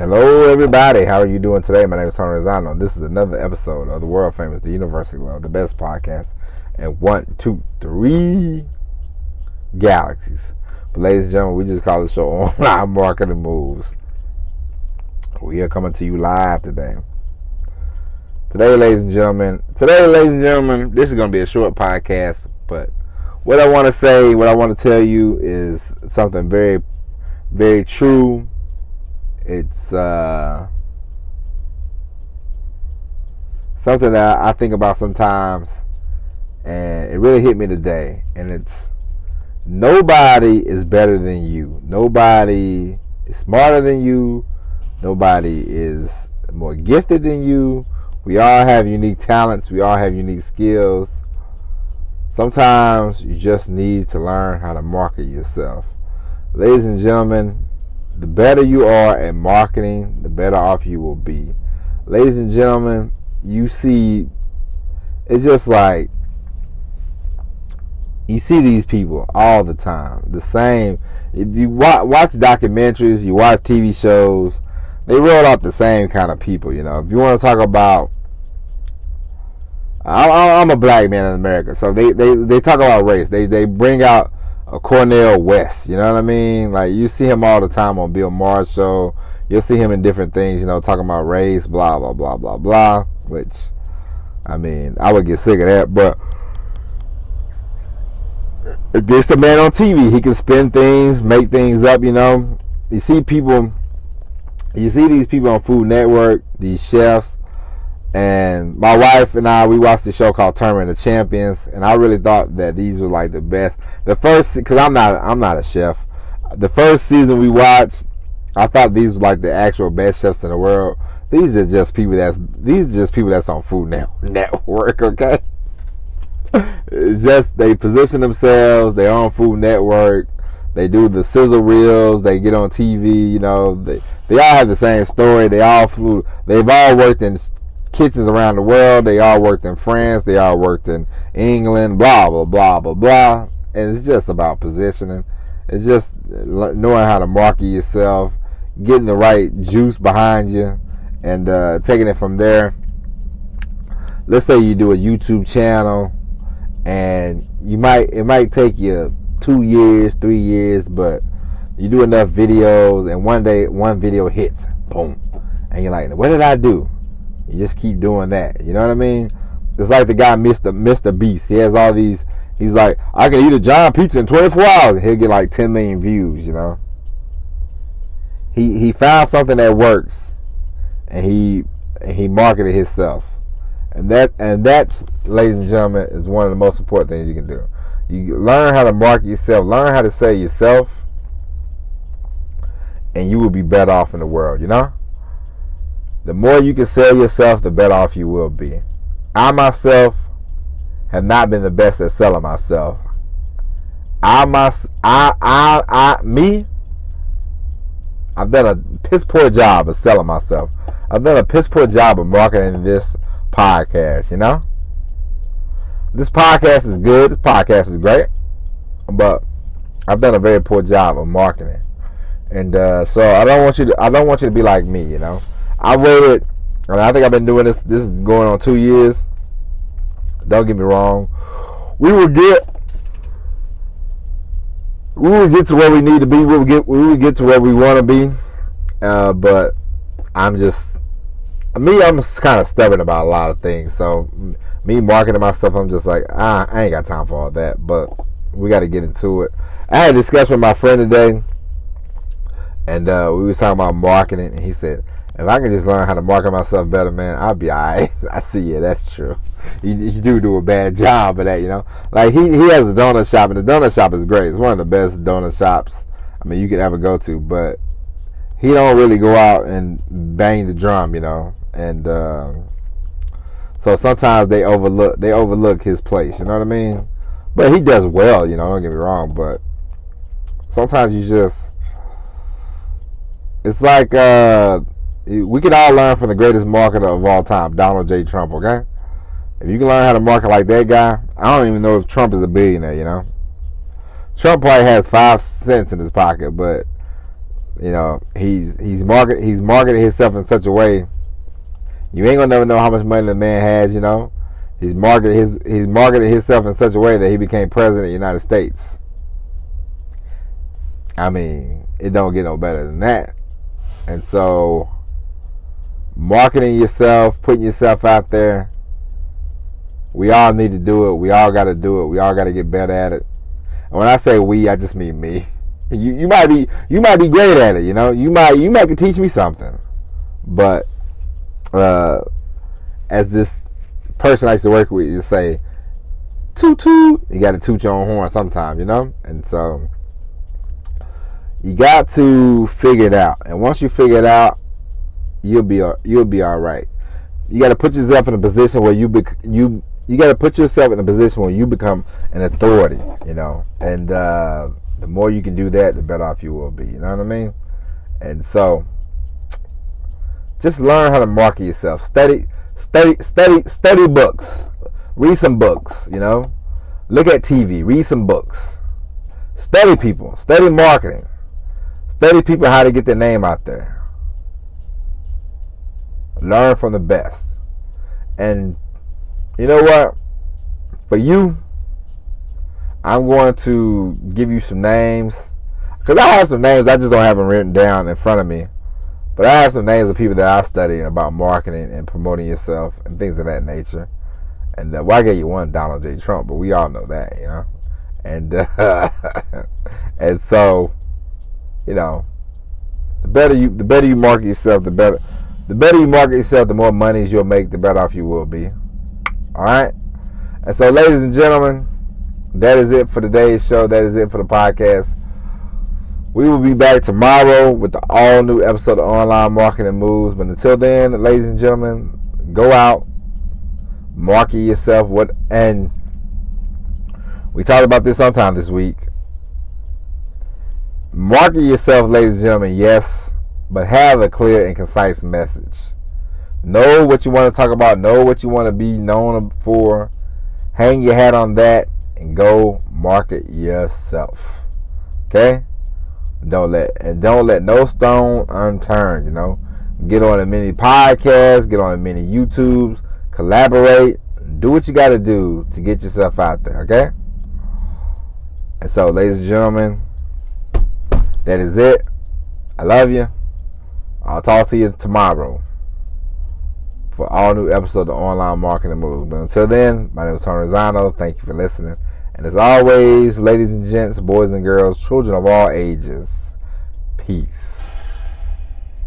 Hello, everybody. How are you doing today? My name is Tony Rosano. This is another episode of the world famous, the University Love, the best podcast in 1, 2, 3 galaxies. But ladies and gentlemen, we just call the show Online Marketing Moves. We are coming to you live today. Today, ladies and gentlemen, this is going to be a short podcast, but what I want to say, what I want to tell you is something very, very true. It's something that I think about sometimes, and it really hit me today. And it's, nobody is better than you. Nobody is smarter than you. Nobody is more gifted than you. We all have unique talents. We all have unique skills. Sometimes you just need to learn how to market yourself. Ladies and gentlemen, the better you are at marketing, the better off you will be. Ladies and gentlemen, you see, it's just like, you see these people all the time. The same. If you watch documentaries, you watch TV shows, they roll out the same kind of people, you know. If you want to talk about, I'm a black man in America, so they talk about race. They bring out a Cornel West, you know what I mean? Like, you see him all the time on Bill Maher's show. You'll see him in different things, you know, talking about race, blah, blah, blah, blah, blah, which, I mean, I would get sick of that, but it gets the man on TV. He can spin things, make things up, you know. You see these people on Food Network, these chefs, and my wife and I, we watched the show called Tournament of Champions, and I really thought that these were like the best. The first, because I'm not a chef. The first season we watched, I thought these were like the actual best chefs in the world. These are just people that's on Food Network, okay? It's just, they position themselves, they're on Food Network, they do the sizzle reels, they get on TV, you know, they all have the same story. They've all worked in kitchens around the world. They all worked in France. They all worked in England. Blah, blah, blah, blah, blah. And it's just about positioning. It's just knowing how to market yourself, getting the right juice behind you, and taking it from there. Let's say you do a YouTube channel, and it might take you 2 years, 3 years, but you do enough videos, and one day one video hits, boom, and you're like, what did I do? You just keep doing that. You know what I mean? It's like the guy Mr. Beast. He has all these. He's like, I can eat a giant pizza in 24 hours. He'll get like 10 million views. You know. He found something that works, and he marketed himself, and that's, ladies and gentlemen, is one of the most important things you can do. You learn how to market yourself, learn how to sell yourself, and you will be better off in the world. You know. The more you can sell yourself, the better off you will be. I myself have not been the best at selling myself. I've done a piss poor job of selling myself. I've done a piss poor job of marketing this podcast, you know? This podcast is good. This podcast is great. But I've done a very poor job of marketing. And so I don't want you to be like me, you know? I waited, I think I've been doing this is going on 2 years. Don't get me wrong. We will get to where we need to be. We will get to where we want to be. But I'm kind of stubborn about a lot of things. So me marketing myself, I'm just like, I ain't got time for all that. But we got to get into it. I had a discussion with my friend today, and we was talking about marketing, and he said, if I could just learn how to market myself better, man, I'll be alright. I see, yeah, that's true. You do a bad job of that, you know. Like, he has a donut shop, and the donut shop is great. It's one of the best donut shops, I mean, you could ever go to. But he don't really go out and bang the drum, you know. And so sometimes they overlook his place, you know what I mean. But he does well, you know. Don't get me wrong, but sometimes it's like we can all learn from the greatest marketer of all time, Donald J. Trump, okay? If you can learn how to market like that guy, I don't even know if Trump is a billionaire, you know? Trump probably has 5 cents in his pocket, but You know, he's marketed himself in such a way. You ain't gonna never know how much money the man has. You know, he's marketed himself in such a way that he became president of the United States. I mean, it don't get no better than that. And so, marketing yourself, putting yourself out there, we all need to do it. We all got to do it. We all got to get better at it. And when I say we, I just mean me. You might be great at it. You know, you might could teach me something. But as this person I used to work with, you say, toot toot. You got to toot your own horn sometimes. You know, and so you got to figure it out. And once you figure it out, you'll be all right. You got to put yourself in a position where you got to put yourself in a position where you become an authority, you know. And the more you can do that, the better off you will be. You know what I mean? And so, just learn how to market yourself. Study books. Read some books. You know, look at TV. Read some books. Study people. Study marketing. Study people how to get their name out there. Learn from the best. And you know what? For you, I'm going to give you some names. Because I have some names, I just don't have them written down in front of me. But I have some names of people that I study about marketing and promoting yourself and things of that nature. And well, I gave you one, Donald J. Trump, but we all know that, you know. And and so, you know, the better you market yourself, the better you market yourself, the more monies you'll make, the better off you will be. All right. And so, ladies and gentlemen, that is it for today's show. That is it for the podcast. We will be back tomorrow with the all new episode of Online Marketing Moves. But until then, ladies and gentlemen, go out, market yourself. And we talked about this sometime this week. Market yourself, ladies and gentlemen, yes, but have a clear and concise message. Know what you want to talk about. Know what you want to be known for. Hang your hat on that and go market yourself. Okay? Don't let no stone unturned. You know, get on as many podcasts, get on as many YouTubes, collaborate, do what you got to do to get yourself out there. Okay? And so, ladies and gentlemen, that is it. I love you. I'll talk to you tomorrow for all new episode of Online Marketing Moves. But until then, my name is Tony Rosano. Thank you for listening. And as always, ladies and gents, boys and girls, children of all ages, peace.